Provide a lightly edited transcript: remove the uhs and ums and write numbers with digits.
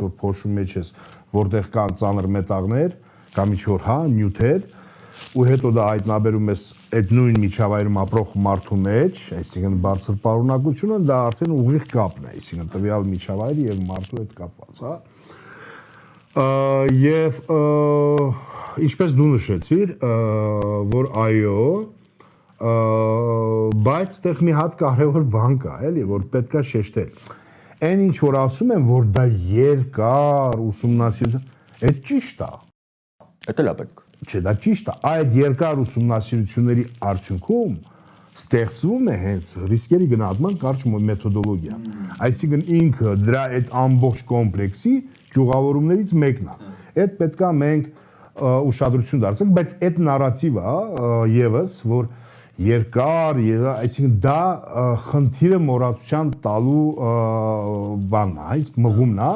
որ փոշու մեջ ես, որտեղ կան ծանր մետաղներ, կամ ինչ-որ նյութեր, ու հետո դա հայտնաբերում ես այդ նույն միջավայրում ապրող մարդու մեջ, այսինքն բարձր պարունակությունը դա արդեն ուղիղ կապն է, այսինքն տվյալ միջավայրի եւ մարդու հետ կապված, Եվ ինչպես դու նշեցիր, որ այո, բայց այդտեղ մի հատ կարևոր բան կա, էլի, որ պետքա շեշտել։ Այն ինչ որ ասում են, որ դա երկար ուսումնասիրություն, այդ ճիշտ է։ Դա լավ է։ Չէ, դա ճիշտ է։ Այդ երկար ուսումնասիրությունների արդյունքում ստեղծվում է հենց ռիսկերի գնահատման կարճ մեթոդոլոգիա։ Այսինքն ինքը դրա այդ ամբողջ կոմպլեքսի ճյուղավորումներից մեկն է։ Այդ պետքա մենք ուշադրություն դարձնենք, բայց այդ նարատիվը եւս, որ երկար, այսինքն դա խնդիրը մոռացության տալու բանն է, այս մղումն է,